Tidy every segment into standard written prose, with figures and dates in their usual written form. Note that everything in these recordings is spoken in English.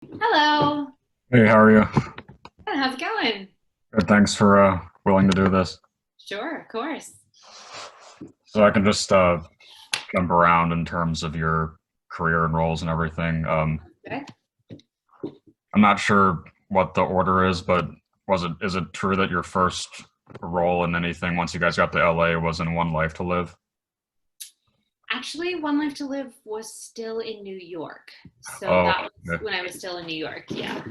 Hello. Hey, how are you? How's it going? Good, thanks for willing to do this. Sure, of course. So I can just jump around in terms of your career and roles and everything. Okay. I'm not sure what the order is, but is it true that your first role in anything once you guys got to LA was in One Life to Live? Actually, One Life to Live was still in New York. So Oh, that was okay. when I was still in New York. Yeah.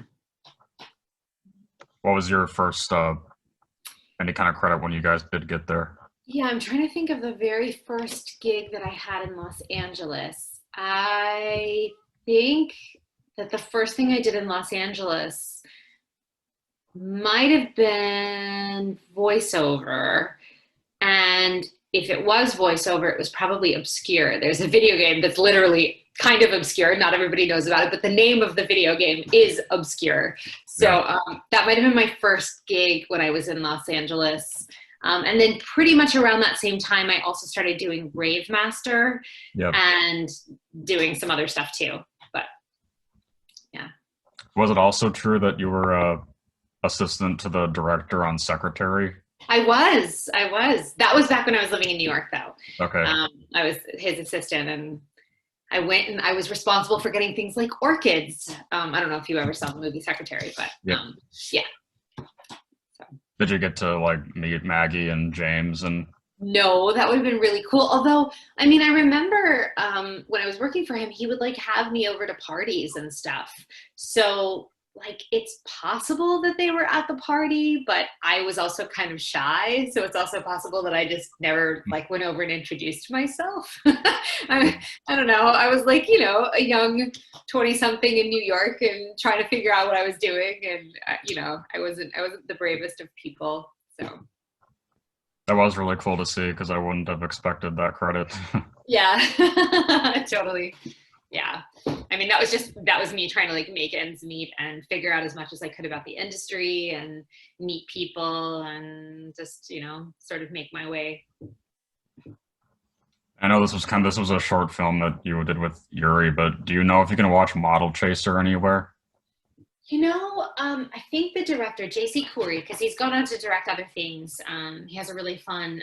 What was your first any kind of credit when you guys did get there? Yeah, I'm trying to think of the very first gig that I had in Los Angeles. I think that the first thing I did in Los Angeles might have been voiceover. And if it was voiceover, it was probably obscure. There's a video game that's literally kind of obscure. Not everybody knows about it, but the name of the video game is obscure. Yeah. So that might have been my first gig when I was in Los Angeles. And then pretty much around that same time, I also started doing Rave Master Yep. and doing some other stuff too. But yeah. Was it also true that you were assistant to the director on Secretary? I was. That was back when I was living in New York, though. Okay. I was his assistant, and I went and I was responsible for getting things like orchids. I don't know if you ever saw the movie Secretary, but Yep. yeah. So. Did you get to like meet Maggie and James and No, that would have been really cool. Although, I mean, I remember when I was working for him, he would like have me over to parties and stuff. So, like, it's possible that they were at the party, but I was also kind of shy. So it's also possible that I just never like went over and introduced myself. I don't know. I was like, a young 20 something in New York and trying to figure out what I was doing. And, I wasn't the bravest of people. So. that was really cool to see because I wouldn't have expected that credit. Yeah, totally. Yeah. I mean, that was me trying to like make ends meet and figure out as much as I could about the industry and meet people and just, sort of make my way. I know this was a short film that you did with Yuri, but do you know if you can watch Model Chaser anywhere? I think the director, JC Coury, because he's gone on to direct other things, he has a really fun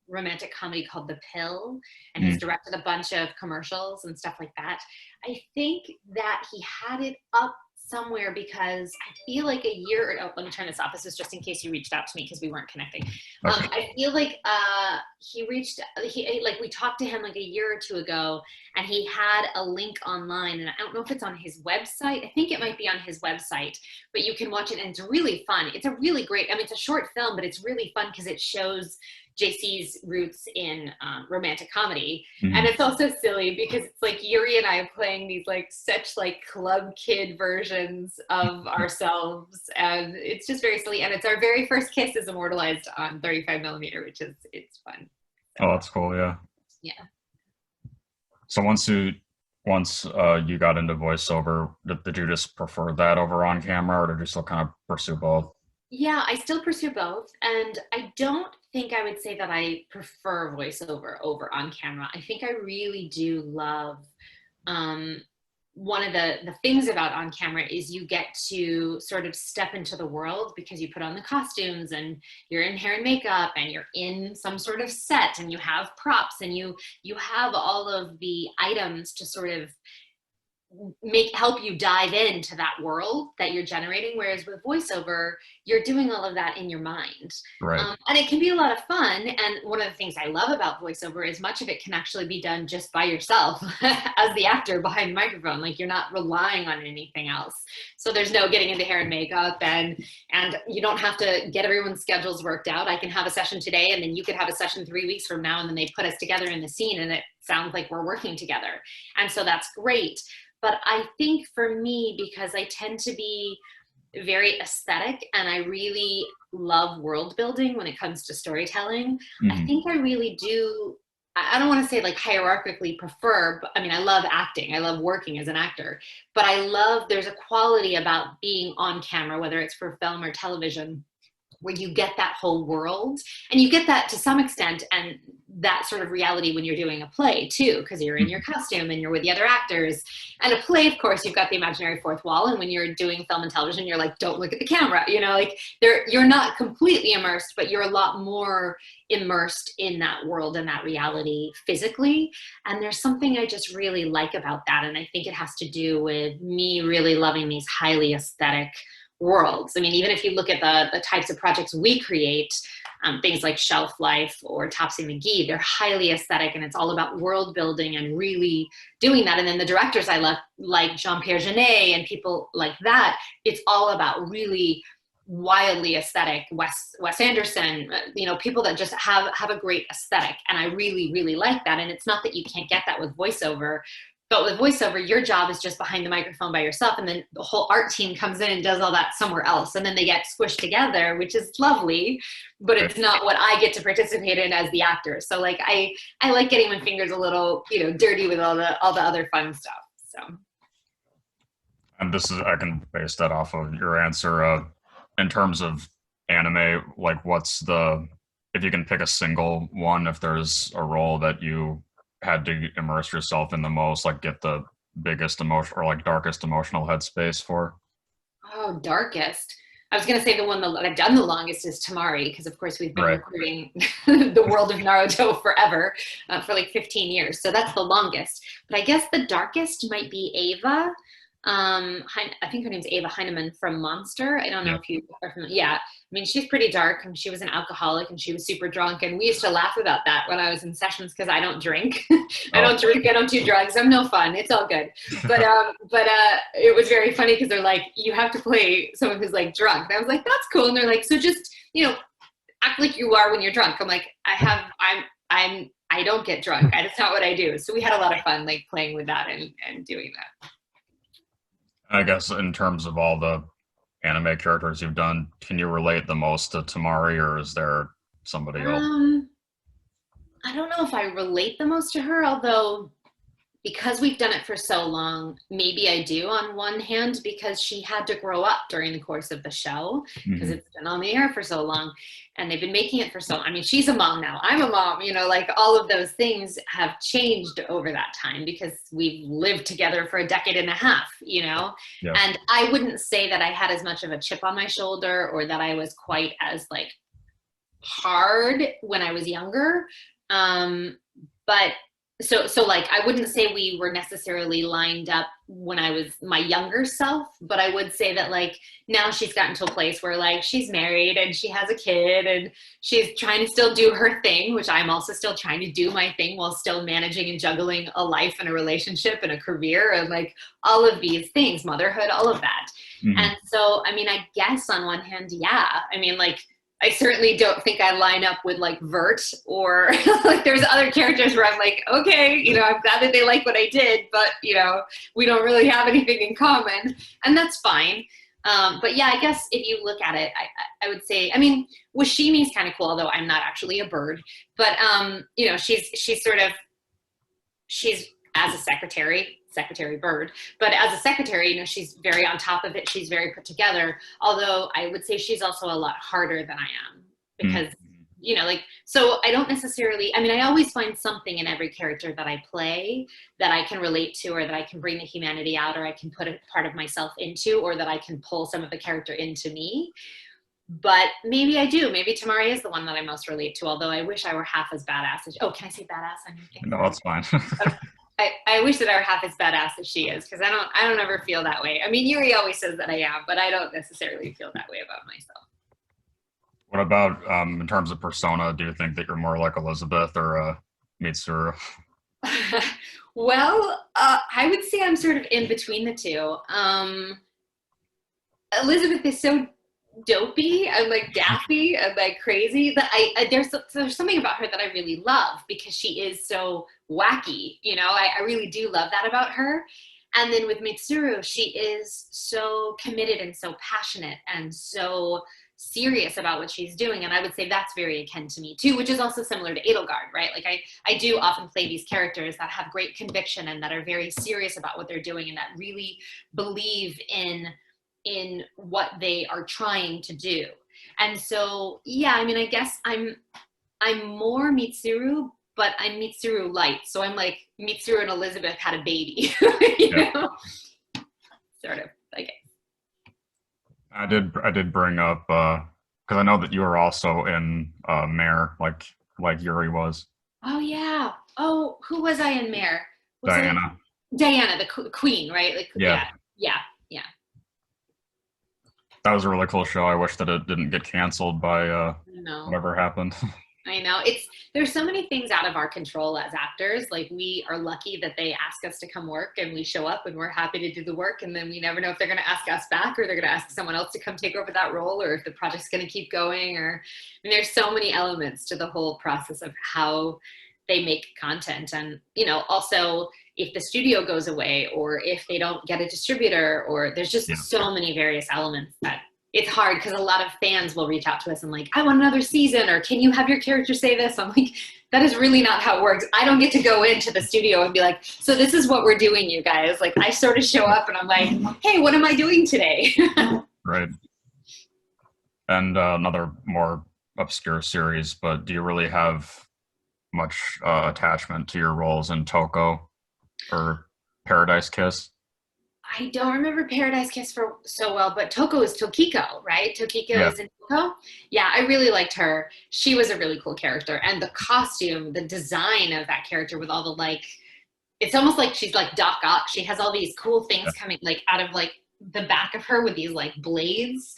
romantic comedy called The Pill, and he's Mm, directed a bunch of commercials and stuff like that. I think that he had it up somewhere because I feel like a year, oh, let me turn this off. This is just in case you reached out to me because we weren't connecting. okay. I feel like like we talked to him like a year or two ago, and he had a link online, and I don't know if it's on his website. I think it might be on his website, but you can watch it, and it's really fun. It's a really great, I mean, it's a short film, but it's really fun because it shows JC's roots in romantic comedy. And Mm, it's also silly because it's like Yuri and I playing these like such like club kid versions of ourselves. And it's just very silly. And it's our very first kiss is immortalized on 35 millimeter, which is, it's fun. So, oh, that's cool. Yeah. yeah. So once you got into voiceover, did you just prefer that over on camera, or did you still kind of pursue both? Yeah, I still pursue both. And I don't think I would say that I prefer voiceover over on camera. I think I really do love um, one of the things about on camera is you get to sort of step into the world because you put on the costumes and you're in hair and makeup and you're in some sort of set and you have props and you have all of the items to sort of help you dive into that world that you're generating, whereas with voiceover you're doing all of that in your mind. Right. And it can be a lot of fun, and one of the things I love about voiceover is much of it can actually be done just by yourself as the actor behind the microphone. Like, you're not relying on anything else, so there's no getting into hair and makeup, and you don't have to get everyone's schedules worked out. I can have a session today and then you could have a session 3 weeks from now, and then they put us together in the scene and it sounds like we're working together, and so that's great. But I think for me, because I tend to be very aesthetic and I really love world building when it comes to storytelling, I Hmm. think I really do. I don't want to say like hierarchically prefer, but I mean, I love acting. I love working as an actor, but there's a quality about being on camera, whether it's for film or television, where you get that whole world, and you get that to some extent, and that sort of reality when you're doing a play too, because you're in your costume and you're with the other actors. And a play, of course, you've got the imaginary fourth wall, and when you're doing film and television, you're like, don't look at the camera, you know, like you're not completely immersed, but you're a lot more immersed in that world and that reality physically. And there's something I just really like about that, and I think it has to do with me really loving these highly aesthetic worlds. I mean, even if you look at the types of projects we create, things like Shelf Life or Topsy McGee, they're highly aesthetic, and it's all about world building and really doing that. And then the directors I love, like Jean-Pierre Jeunet and people like that, it's all about really wildly aesthetic. Wes Anderson, you know, people that just have a great aesthetic. And I really, really like that. And it's not that you can't get that with voiceover, but with voiceover, your job is just behind the microphone by yourself. And then the whole art team comes in and does all that somewhere else. And then they get squished together, which is lovely, but it's not what I get to participate in as the actor. So like, I like getting my fingers a little, you know, dirty with all the other fun stuff. So. And I can base that off of your answer. In terms of anime, like if you can pick a single one, if there's a role that you had to immerse yourself in the most, like get the biggest emotion or like darkest emotional headspace for? Oh, darkest. I was going to say the one that I've done the longest is Tamari, because of course we've been recording the world of Naruto forever, for like 15 years. So that's the longest. But I guess the darkest might be Ava. I think her name's Ava Heinemann from Monster. I don't know if you are familiar. Yeah. I mean, she's pretty dark, and she was an alcoholic, and she was super drunk. And we used to laugh about that when I was in sessions, because I don't drink. I don't drink. I don't do drugs. I'm no fun. It's all good. But it was very funny, because they're like, you have to play someone who's like drunk. And I was like, that's cool. And they're like, so just, you know, act like you are when you're drunk. I'm like, I don't get drunk. That's not what I do. So we had a lot of fun, like playing with that and doing that. I guess in terms of all the anime characters you've done, can you relate the most to Tamari, or is there somebody else? I don't know if I relate the most to her, although because we've done it for so long, maybe I do on one hand, because she had to grow up during the course of the show, because it's been on the air for so long, and they've been making it for so long. I mean, she's a mom now. I'm a mom, you know, like all of those things have changed over that time, because we've lived together for a decade and a half, you know? Yeah. And I wouldn't say that I had as much of a chip on my shoulder, or that I was quite as like hard when I was younger. But so like, I wouldn't say we were necessarily lined up when I was my younger self, but I would say that like now she's gotten to a place where like she's married and she has a kid, and she's trying to still do her thing, which I'm also still trying to do my thing, while still managing and juggling a life and a relationship and a career and like all of these things, motherhood, all of that. And so, I mean, I guess on one hand, yeah, I mean, like, I certainly don't think I line up with like Vert, or like there's other characters where I'm like, okay, you know, I'm glad that they like what I did, but you know, we don't really have anything in common, and that's fine. But yeah, I guess if you look at it, I would say, I mean, Washimi's kind of cool, although I'm not actually a bird, but you know, she's as a secretary bird, but as a secretary, you know, she's very on top of it. She's very put together. Although I would say she's also a lot harder than I am, because, you know, like, so I don't necessarily, I mean, I always find something in every character that I play that I can relate to, or that I can bring the humanity out, or I can put a part of myself into, or that I can pull some of the character into me. But maybe I do. Maybe Tamari is the one that I most relate to, although I wish I were half as badass as, oh, can I say badass on your thing? No, that's fine. I wish that I were half as badass as she is, because I don't ever feel that way. I mean, Yuri always says that I am, but I don't necessarily feel that way about myself. What about in terms of persona? Do you think that you're more like Elizabeth or Mitsuru? Well, I would say I'm sort of in between the two. Elizabeth is so dopey and like daffy and like crazy that there's something about her that I really love, because she is so wacky, you know. I really do love that about her. And then with Mitsuru, she is so committed and so passionate and so serious about what she's doing, and I would say that's very akin to me too, which is also similar to Edelgard, right? Like I do often play these characters that have great conviction and that are very serious about what they're doing, and that really believe in what they are trying to do. And so, yeah, I mean, I guess I'm more Mitsuru, but I'm Mitsuru light. So I'm like Mitsuru and Elizabeth had a baby, you Yeah. know, sort of. Okay. I did bring up because I know that you were also in Mare, like Yuri was. Oh yeah. Oh, who was I in Mare? Was it Diana. Diana, the queen, right? Like, Yeah, yeah, yeah, yeah. that was a really cool show. I wish that it didn't get canceled by I know. whatever happened. I know. There's so many things out of our control as actors. Like we are lucky that they ask us to come work and we show up and we're happy to do the work. And then we never know if they're going to ask us back or they're going to ask someone else to come take over that role or if the project's going to keep going. Or, I mean, there's so many elements to the whole process of how they make content. And, you know, also if the studio goes away or if they don't get a distributor or there's just Yeah. so many various elements that it's hard because a lot of fans will reach out to us and like, I want another season, or can you have your character say this? I'm like, that is really not how it works. I don't get to go into the studio and be like, so this is what we're doing, you guys. Like I sort of show up and I'm like, hey, what am I doing today? Right. And another more obscure series, but do you really have much attachment to your roles in Toko or Paradise Kiss? I don't remember Paradise Kiss for so well, but Toko is Tokiko, right? Tokiko Yeah. is in Toko. Yeah, I really liked her. She was a really cool character. And the costume, the design of that character with all the like, it's almost like she's like Doc Ock. She has all these cool things coming like out of like the back of her with these like blades.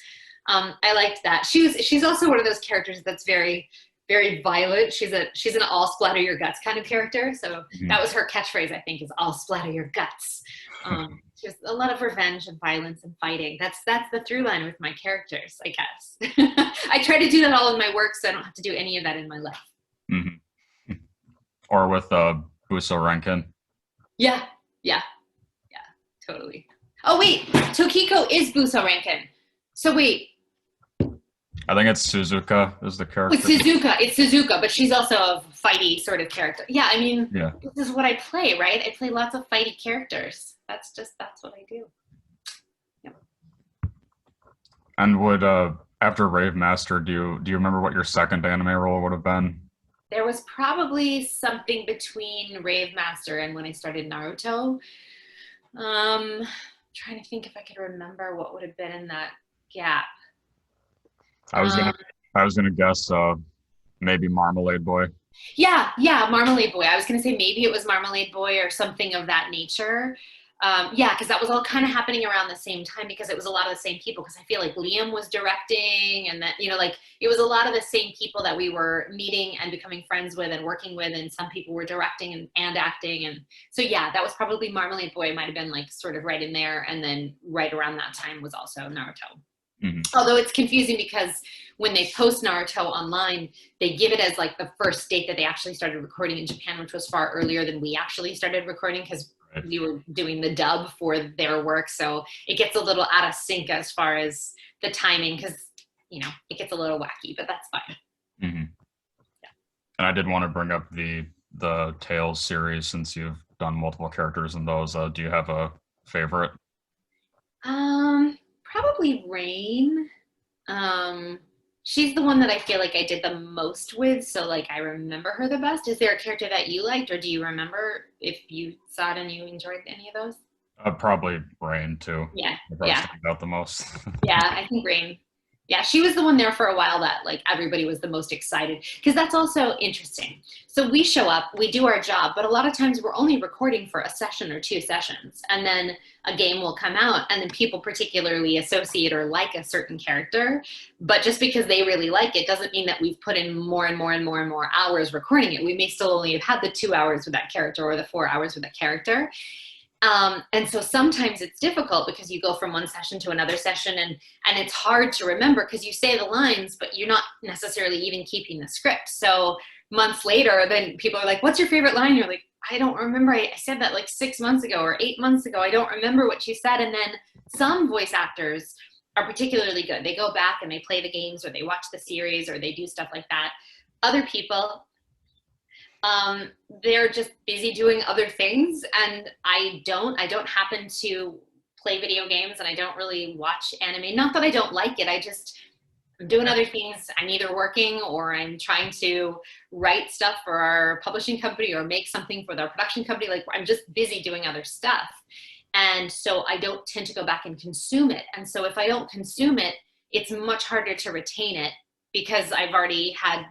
I liked that. She's also one of those characters that's very, very violent. She's an all splatter your guts kind of character. So that was her catchphrase, I think, is all splatter your guts. Just a lot of revenge and violence and fighting. That's the through line with my characters, I guess. I try to do that all in my work so I don't have to do any of that in my life. Mm-hmm. Or with Buso Renkin. Yeah, totally. Oh wait, Tokiko is Buso Renkin. So wait, I think it's Suzuka is the character. it's Suzuka, but she's also a fighty sort of character. Yeah, I mean, Yeah. this is what I play, right? I play lots of fighty characters. That's what I do. Yep. And would after Rave Master, do you remember what your second anime role would have been? There was probably something between Rave Master and when I started Naruto. Trying to think if I could remember what would have been in that gap. I was gonna guess maybe Marmalade Boy. Yeah, Marmalade Boy. I was gonna say maybe it was Marmalade Boy or something of that nature. Yeah, because that was all kind of happening around the same time because it was a lot of the same people. Because I feel like Liam was directing, and that like it was a lot of the same people that we were meeting and becoming friends with and working with, and some people were directing and acting, and so yeah, that was probably Marmalade Boy. Might have been like sort of right in there, and then right around that time was also Naruto. Mm-hmm. Although it's confusing because when they post Naruto online, they give it as like the first date that they actually started recording in Japan, which was far earlier than we actually started recording because we were doing the dub for their work. So it gets a little out of sync as far as the timing because, it gets a little wacky, but that's fine. Mm-hmm. Yeah. And I did want to bring up the Tales series since you've done multiple characters in those. Do you have a favorite? Probably Rain. She's the one that I feel like I did the most with, so like I remember her the best. Is there a character that you liked, or do you remember if you saw it and you enjoyed any of those? Probably Rain too. Yeah, stands out the most. Yeah, I think Rain. Yeah, she was the one there for a while that like everybody was the most excited because that's also interesting. So we show up, we do our job, but a lot of times we're only recording for a session or two sessions, and then a game will come out, and then people particularly associate or like a certain character, but just because they really like it doesn't mean that we've put in more and more and more and more hours recording it. We may still only have had the 2 hours with that character or the 4 hours with that character. And so sometimes it's difficult because you go from one session to another session and it's hard to remember because you say the lines, but you're not necessarily even keeping the script. So months later, then people are like, what's your favorite line? You're like, I don't remember. I said that like 6 months ago or 8 months ago. I don't remember what you said. And then some voice actors are particularly good. They go back and they play the games or they watch the series or they do stuff like that. Other people, they're just busy doing other things, and I don't happen to play video games, and I don't really watch anime. Not that I don't like it, I just I'm doing other things. I'm either working or I'm trying to write stuff for our publishing company or make something for their production company. Like I'm just busy doing other stuff. And so I don't tend to go back and consume it. And so if I don't consume it, it's much harder to retain it because I've already had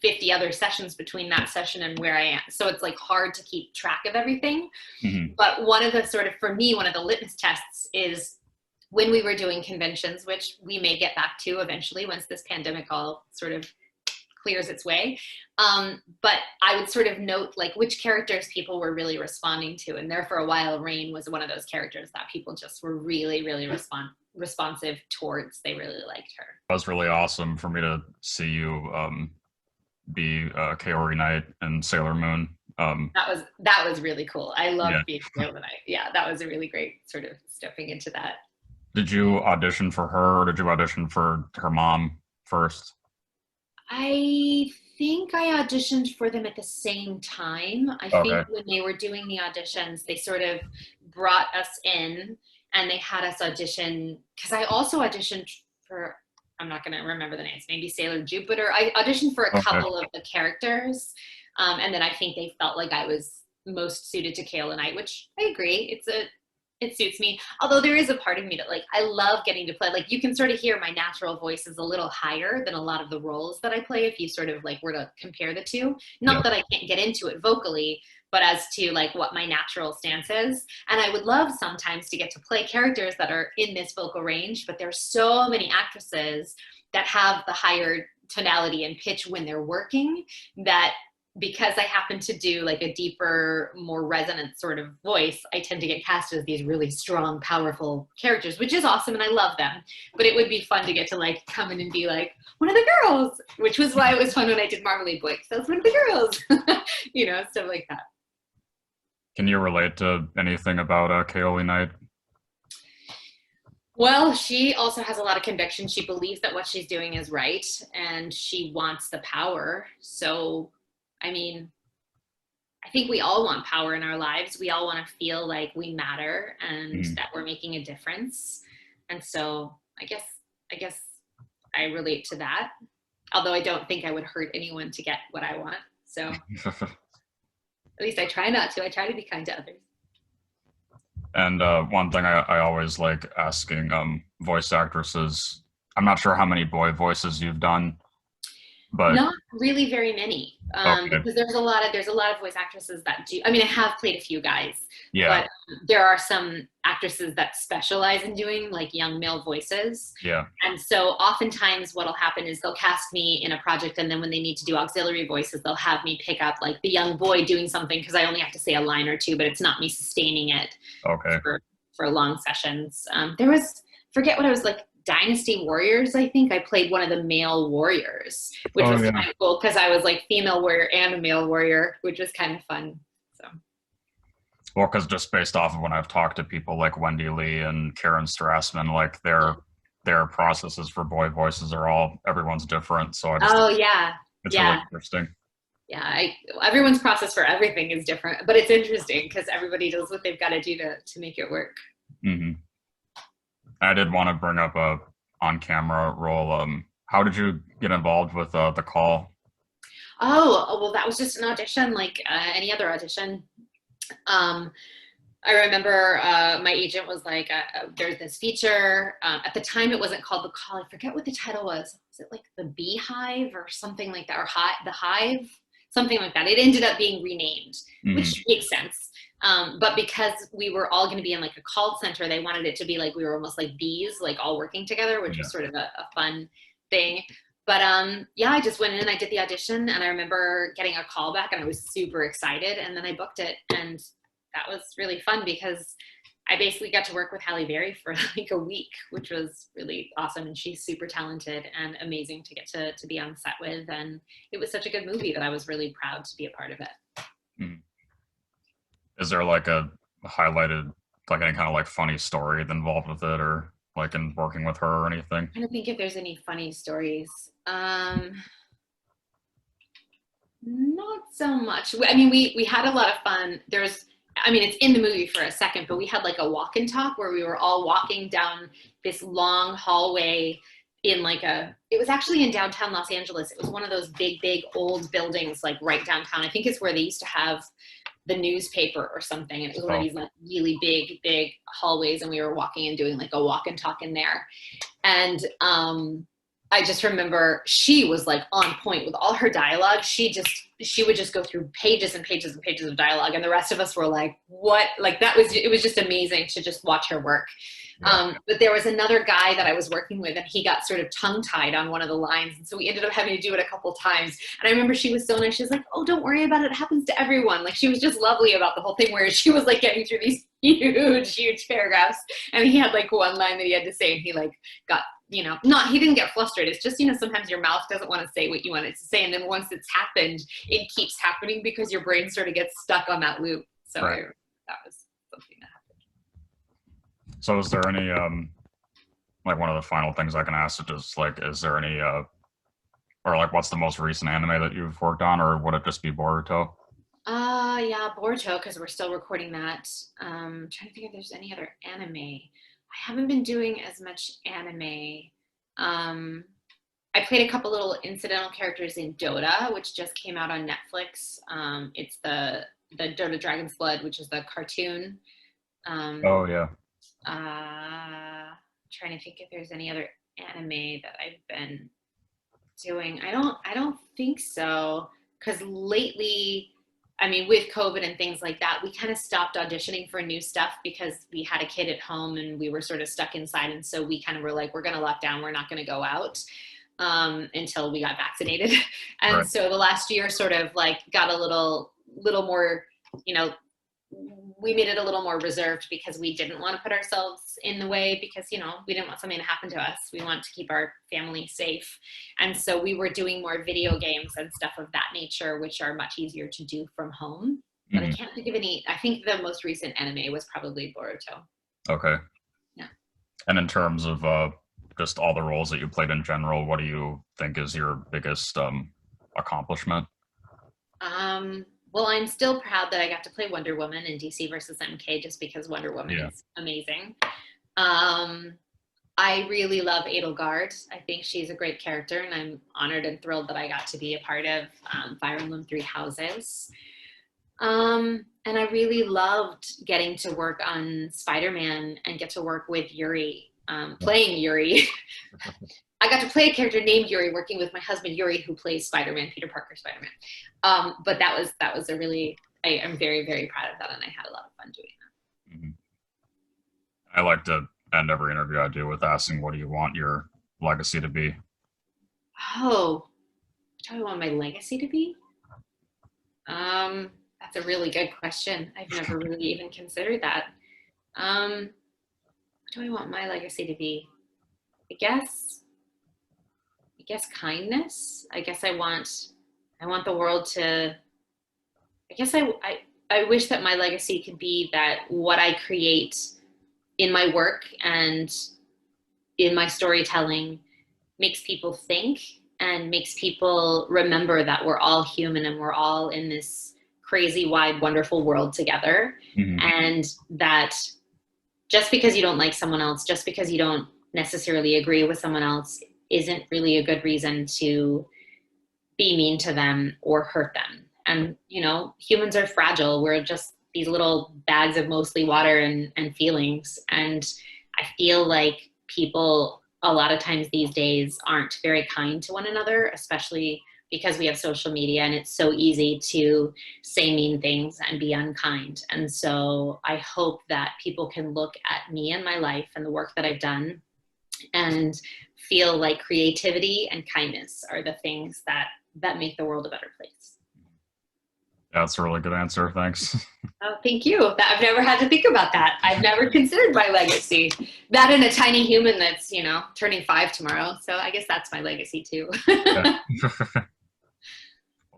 50 other sessions between that session and where I am. So it's like hard to keep track of everything. Mm-hmm. But one of the sort of, for me, one of the litmus tests is when we were doing conventions, which we may get back to eventually once this pandemic all sort of clears its way. But I would sort of note like which characters people were really responding to. And there for a while, Rain was one of those characters that people just were really, really responsive towards. They really liked her. It was really awesome for me to see you be Kaori Knight and Sailor Moon. That was really cool. I loved Yeah. being Sailor Knight. Yeah, that was a really great sort of stepping into that. Did you audition for her or did you audition for her mom first? I think I auditioned for them at the same time. I Okay. think when they were doing the auditions, they sort of brought us in and they had us audition because I also auditioned for, I'm not going to remember the names, maybe Sailor Jupiter. I auditioned for a couple of the characters. And then I think they felt like I was most suited to Kaolinite, which I agree. It suits me. Although there is a part of me that like, I love getting to play. Like you can sort of hear my natural voice is a little higher than a lot of the roles that I play if you sort of like were to compare the two. Not that I can't get into it vocally, but as to like what my natural stance is. And I would love sometimes to get to play characters that are in this vocal range, but there's so many actresses that have the higher tonality and pitch when they're working that because I happen to do like a deeper, more resonant sort of voice, I tend to get cast as these really strong, powerful characters, which is awesome and I love them. But it would be fun to get to like come in and be like one of the girls, which was why it was fun when I did Marmalade Boy, because I was one of the girls, you know, stuff like that. Can you relate to anything about Kaoli Knight? Well, she also has a lot of conviction. She believes that what she's doing is right and she wants the power. So I mean, I think we all want power in our lives. We all want to feel like we matter and that we're making a difference. And so I guess I relate to that. Although I don't think I would hurt anyone to get what I want. So at least I try not to. I try to be kind to others. And one thing I always like asking voice actresses, I'm not sure how many boy voices you've done, but not really very many, because there's a lot of voice actresses that do. I mean, I have played a few guys, but there are some actresses that specialize in doing like young male voices. Yeah. And so oftentimes what'll happen is they'll cast me in a project and then when they need to do auxiliary voices, they'll have me pick up like the young boy doing something because I only have to say a line or two, but it's not me sustaining it for long sessions. There was, forget what I was like, Dynasty Warriors, I think I played one of the male warriors, which was kind of cool because I was like female warrior and a male warrior, which was kind of fun. So, well, because just based off of when I've talked to people like Wendy Lee and Karen Strassman, like their processes for boy voices are everyone's different. So I just it's really interesting. Yeah, everyone's process for everything is different, but it's interesting because everybody does what they've got to do to make it work. Mm-hmm. I did want to bring up a on-camera role. How did you get involved with the call? Oh, well, that was just an audition, like any other audition. I remember my agent was like, "There's this feature." At the time, it wasn't called The Call. I forget what the title was. Was it like The Beehive or something like that, or The Hive? Something like that. It ended up being renamed, which makes sense. But because we were all going to be in like a call center, they wanted it to be like we were almost like bees, like all working together, which was sort of a fun thing. But I just went in and I did the audition and I remember getting a call back and I was super excited and then I booked it and that was really fun because I basically got to work with Halle Berry for like a week, which was really awesome. And she's super talented and amazing to get to be on set with. And it was such a good movie that I was really proud to be a part of it. Mm-hmm. Is there like a highlighted, like any kind of like funny story involved with it or like in working with her or anything? I don't think if there's any funny stories. Not so much. I mean, we had a lot of fun. It's in the movie for a second, but we had like a walk and talk where we were all walking down this long hallway in like it was actually in downtown Los Angeles. It was one of those big old buildings, like right downtown. I think it's where they used to have the newspaper or something. And it was one of these like really big hallways. And we were walking and doing like a walk and talk in there. And I just remember she was like on point with all her dialogue. She would just go through pages and pages and pages of dialogue. And the rest of us were like, what? Like it was just amazing to just watch her work. But there was another guy that I was working with, and he got sort of tongue-tied on one of the lines. And so we ended up having to do it a couple times. And I remember she was so nice. She was like, oh, don't worry about it. It happens to everyone. Like, she was just lovely about the whole thing, where she was like getting through these huge paragraphs. And he had like one line that he had to say, and he like got, he didn't get flustered. It's just, sometimes your mouth doesn't want to say what you want it to say. And then once it's happened, it keeps happening because your brain sort of gets stuck on that loop. So right. That was something that happened. So is there any, like one of the final things I can ask is just like, is there any, or like what's the most recent anime that you've worked on, or would it just be Boruto? Yeah, Boruto, because we're still recording that. Trying to think if there's any other anime. I haven't been doing as much anime. I played a couple little incidental characters in Dota, which just came out on Netflix. It's the Dota Dragon's Blood, which is the cartoon. Oh yeah. Trying to think if there's any other anime that I've been doing. I don't think so, because lately, I mean, with COVID and things like that, we kind of stopped auditioning for new stuff because we had a kid at home and we were sort of stuck inside. And so we kind of were like, we're going to lock down. We're not going to go out until we got vaccinated. And right. So the last year sort of like got a little more, we made it a little more reserved because we didn't want to put ourselves in the way, because, we didn't want something to happen to us. We want to keep our family safe. And so we were doing more video games and stuff of that nature, which are much easier to do from home. But I can't think of any. I think the most recent anime was probably Boruto. Okay. Yeah. And in terms of just all the roles that you played in general, what do you think is your biggest accomplishment? Well, I'm still proud that I got to play Wonder Woman in DC versus MK, just because Wonder Woman is amazing. I really love Edelgard. I think she's a great character, and I'm honored and thrilled that I got to be a part of Fire Emblem Three Houses. And I really loved getting to work on Spider-Man and get to work with Yuri, playing Yuri. I got to play a character named Yuri, working with my husband Yuri, who plays Spider-Man, Peter Parker Spider-Man. But that was a really, I'm very, very proud of that, and I had a lot of fun doing that. Mm-hmm. I like to end every interview I do with asking, what do you want your legacy to be? Oh, what do I want my legacy to be? That's a really good question. I've never really even considered that. What do I want my legacy to be? I guess kindness. I guess I want the world to, I guess I wish that my legacy could be that what I create in my work and in my storytelling makes people think and makes people remember that we're all human and we're all in this crazy, wide, wonderful world together. Mm-hmm. And that just because you don't like someone else, just because you don't necessarily agree with someone else, isn't really a good reason to be mean to them or hurt them. And, humans are fragile. We're just these little bags of mostly water and feelings. And I feel like people a lot of times these days aren't very kind to one another, especially because we have social media and it's so easy to say mean things and be unkind. And so I hope that people can look at me and my life and the work that I've done and feel like creativity and kindness are the things that make the world a better place. That's a really good answer. Thanks. Oh, thank you. I've never had to think about that. I've never considered my legacy. That and a tiny human that's, turning 5 tomorrow. So I guess that's my legacy too. Well,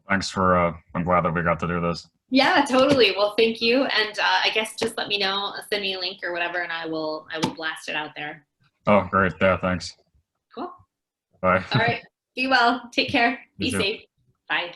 thanks for, I'm glad that we got to do this. Yeah, totally. Well, thank you. And I guess just let me know, send me a link or whatever, and I will blast it out there. Oh, great. Yeah, thanks. Cool. Bye. All right. Be well. Take care. Be safe. Bye.